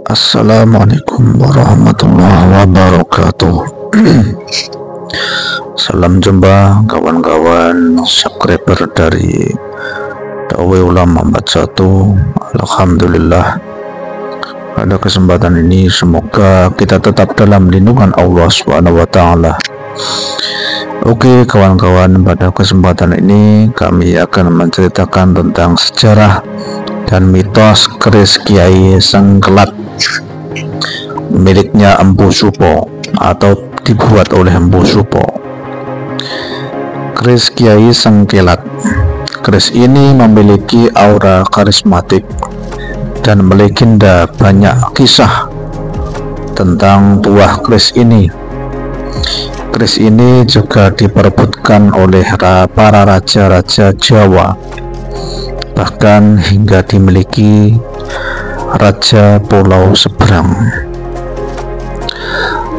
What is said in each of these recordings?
Assalamualaikum warahmatullahi wabarakatuh. Salam jumpa kawan-kawan subscriber dari Dakwah Ulama 41. Alhamdulillah, pada kesempatan ini semoga kita tetap dalam lindungan Allah Subhanahu wa taala. Oke kawan-kawan, pada kesempatan ini kami akan menceritakan tentang sejarah dan mitos keris Kiai Sengkelat miliknya Empu Supo atau dibuat oleh Empu Supo. Keris Kiai Sengkelat. Keris ini memiliki aura karismatik dan melegenda. Banyak kisah tentang buah keris ini. Keris ini juga diperebutkan oleh para raja-raja Jawa, bahkan hingga dimiliki Raja Pulau Seberang.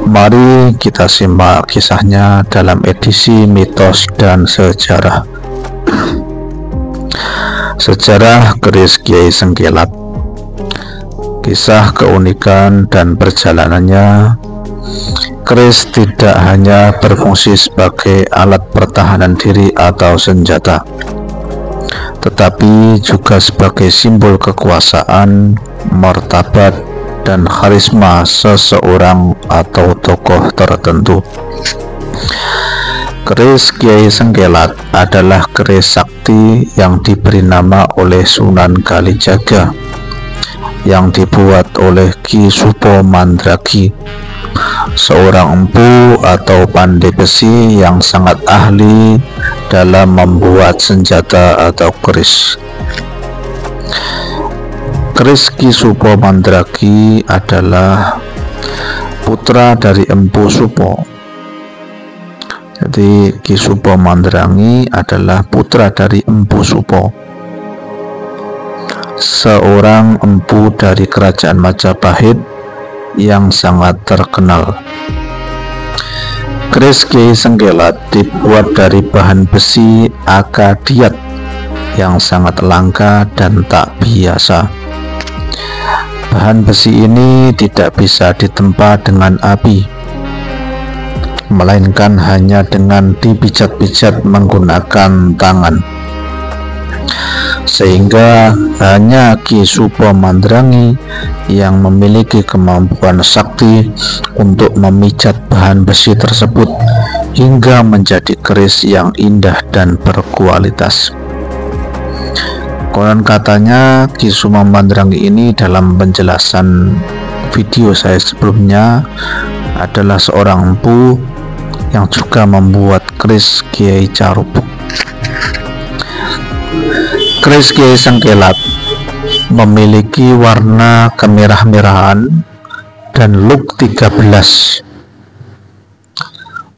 Mari kita simak kisahnya dalam edisi mitos dan sejarah. Sejarah keris Kiai Sengkelat. Kisah keunikan dan perjalanannya. Keris tidak hanya berfungsi sebagai alat pertahanan diri atau senjata, tetapi juga sebagai simbol kekuasaan, martabat, dan karisma seseorang atau tokoh tertentu. Keris Kiai Sengkelat adalah keris sakti yang diberi nama oleh Sunan Kalijaga, yang dibuat oleh Ki Supo Mandragi, seorang empu atau pandai besi yang sangat ahli dalam membuat senjata atau keris. Keris Ki Supo Mandragi adalah putra dari Empu Supo. Jadi Ki Supo Mandragi adalah putra dari Empu Supo, seorang empu dari kerajaan Majapahit yang sangat terkenal. Keris Kiai Sengkelat dibuat dari bahan besi akadiat yang sangat langka dan tak biasa. Bahan besi ini tidak bisa ditempa dengan api, melainkan hanya dengan dipijat-pijat menggunakan tangan, sehingga hanya Ki Supo Mandragi yang memiliki kemampuan sakti untuk memijat bahan besi tersebut hingga menjadi keris yang indah dan berkualitas. Konon katanya Ki Supo Mandragi ini dalam penjelasan video saya sebelumnya adalah seorang empu yang juga membuat keris Kiai Carubuk. Keris Kiai Sengkelat memiliki warna kemerah-merahan dan look 13.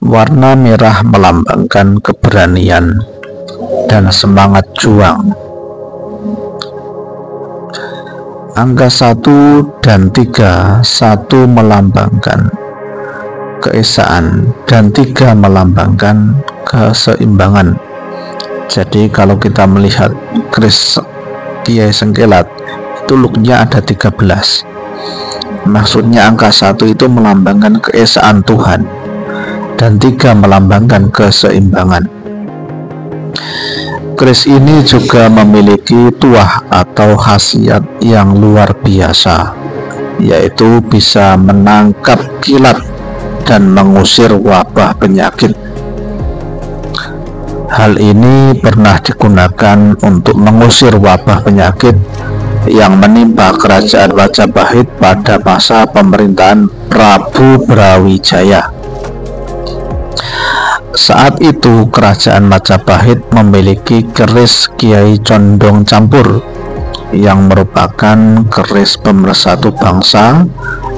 Warna merah melambangkan keberanian dan semangat juang. Angka 1 dan 3, 1 melambangkan keesaan dan 3 melambangkan keseimbangan. Jadi kalau kita melihat keris Kiai Sengkelat itu looknya ada 13. Maksudnya angka 1 itu melambangkan keesaan Tuhan dan 3 melambangkan keseimbangan. Keris ini juga memiliki tuah atau khasiat yang luar biasa, yaitu bisa menangkap kilat dan mengusir wabah penyakit. Hal ini pernah digunakan untuk mengusir wabah penyakit yang menimpa kerajaan Majapahit pada masa pemerintahan Prabu Brawijaya. Saat itu kerajaan Majapahit memiliki keris Kiai Condong Campur yang merupakan keris pemersatu bangsa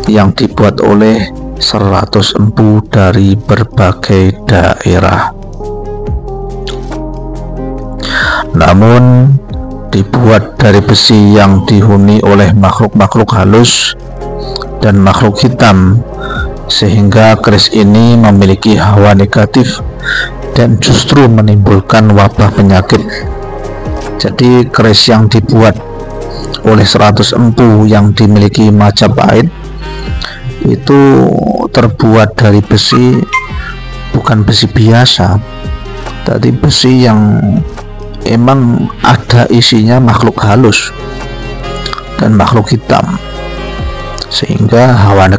yang dibuat oleh 100 empu dari berbagai daerah. Namun dibuat dari besi yang dihuni oleh makhluk-makhluk halus dan makhluk hitam, sehingga keris ini memiliki hawa negatif dan justru menimbulkan wabah penyakit. Jadi keris yang dibuat oleh 100 empu yang dimiliki Majapahit itu terbuat dari besi, bukan besi biasa, tapi besi yang emang ada isinya makhluk halus dan makhluk hitam, sehingga hawa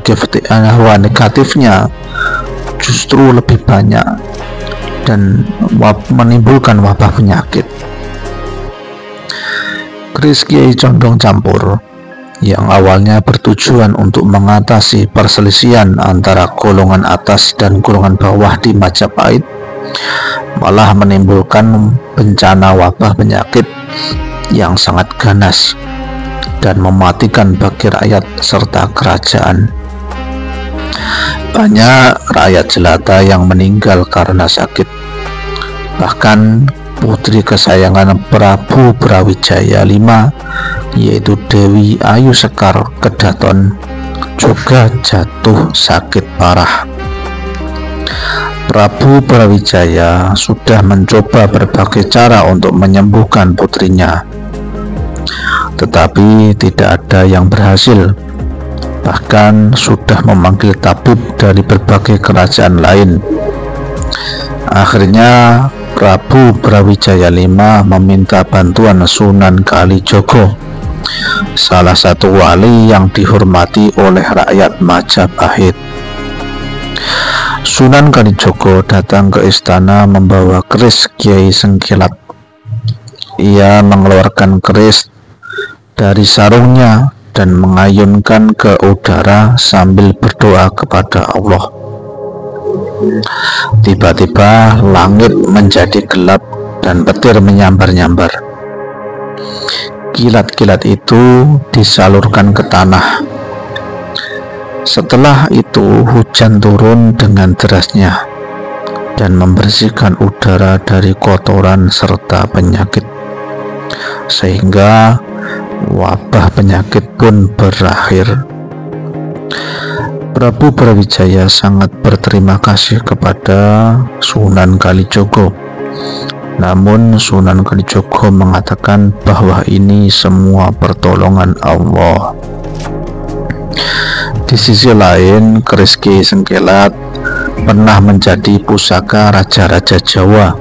negatifnya justru lebih banyak dan menimbulkan wabah penyakit. Keris Kiai Condong Campur yang awalnya bertujuan untuk mengatasi perselisihan antara golongan atas dan golongan bawah di Majapahit malah menimbulkan bencana wabah penyakit yang sangat ganas dan mematikan bagi rakyat serta kerajaan. Banyak rakyat jelata yang meninggal karena sakit. Bahkan putri kesayangan Prabu Brawijaya V, yaitu Dewi Ayu Sekar Kedaton, juga jatuh sakit parah. Prabu Brawijaya sudah mencoba berbagai cara untuk menyembuhkan putrinya, tetapi tidak ada yang berhasil. Bahkan sudah memanggil tabib dari berbagai kerajaan lain. Akhirnya Prabu Brawijaya V meminta bantuan Sunan Kalijogo, salah satu wali yang dihormati oleh rakyat Majapahit. Sunan Kalijogo datang ke istana membawa keris Kiai Sengkelat. Ia mengeluarkan keris dari sarungnya dan mengayunkan ke udara sambil berdoa kepada Allah. Tiba-tiba langit menjadi gelap dan petir menyambar-nyambar. Kilat-kilat itu disalurkan ke tanah. Setelah itu hujan turun dengan derasnya dan membersihkan udara dari kotoran serta penyakit, sehingga wabah penyakit pun berakhir. Prabu Brawijaya sangat berterima kasih kepada Sunan Kalijogo. Namun Sunan Kalijogo mengatakan bahwa ini semua pertolongan Allah. Di sisi lain, keris Kiai Sengkelat pernah menjadi pusaka raja-raja Jawa.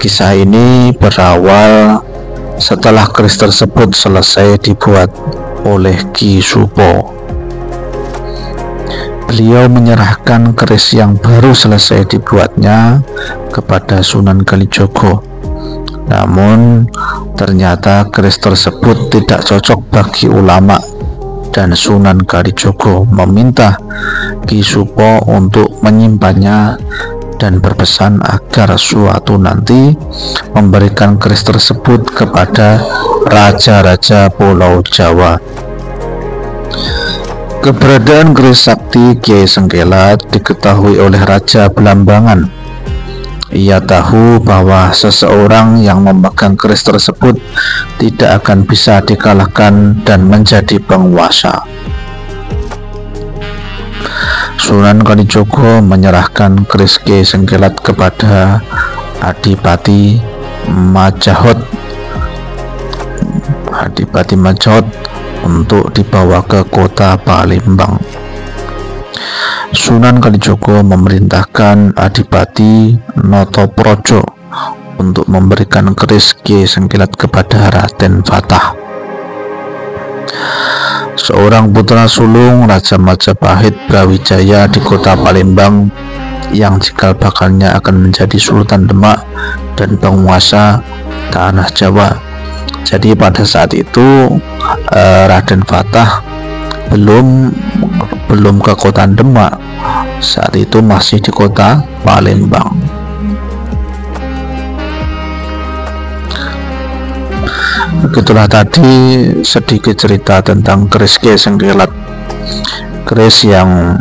Kisah ini berawal setelah keris tersebut selesai dibuat oleh Ki Supo. Beliau menyerahkan keris yang baru selesai dibuatnya kepada Sunan Kalijogo. Namun ternyata keris tersebut tidak cocok bagi ulama, dan Sunan Kalijogo meminta Ki Supo untuk menyimpannya dan berpesan agar suatu nanti memberikan keris tersebut kepada raja-raja Pulau Jawa. Keberadaan keris sakti Kiai Sengkelat diketahui oleh Raja Belambangan. Ia tahu bahwa seseorang yang memegang keris tersebut tidak akan bisa dikalahkan dan menjadi penguasa. Sunan Kalijogo menyerahkan keris Kiai Sengkelat kepada Adipati Majapahit untuk dibawa ke kota Palembang. Sunan Kalijogo memerintahkan Adipati Notoprojo untuk memberikan keris Kiai Sengkelat kepada Raden Fatah, seorang putra sulung Raja Majapahit Brawijaya di kota Palembang, yang cikal bakalnya akan menjadi Sultan Demak dan penguasa tanah Jawa. Jadi pada saat itu Raden Fatah belum ke kota Demak, saat itu masih di kota Palembang. Begitulah tadi sedikit cerita tentang keris Kiai Sengkelat, keris yang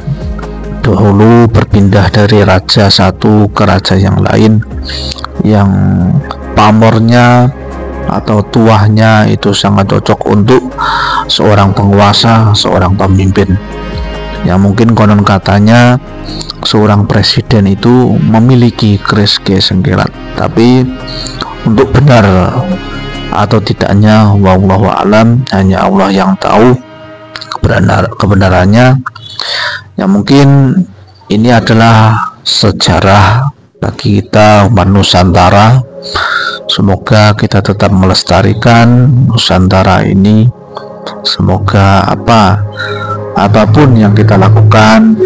dahulu berpindah dari raja satu ke raja yang lain, yang pamornya atau tuahnya itu sangat cocok untuk seorang penguasa, seorang pemimpin, yang mungkin konon katanya seorang presiden itu memiliki keris Kiai Sengkelat. Tapi untuk benar atau tidaknya, wallahu alam, hanya Allah yang tahu kebenarannya. Yang mungkin ini adalah sejarah bagi kita umat Nusantara. Semoga kita tetap melestarikan Nusantara ini. Semoga apapun yang kita lakukan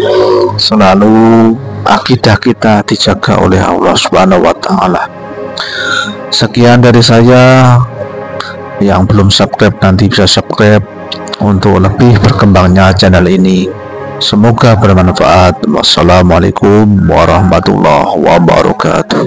selalu akidah kita dijaga oleh Allah Subhanahu wa taala. Sekian dari saya. Yang belum subscribe nanti bisa subscribe untuk lebih berkembangnya channel ini. Semoga bermanfaat. Wassalamualaikum warahmatullahi wabarakatuh.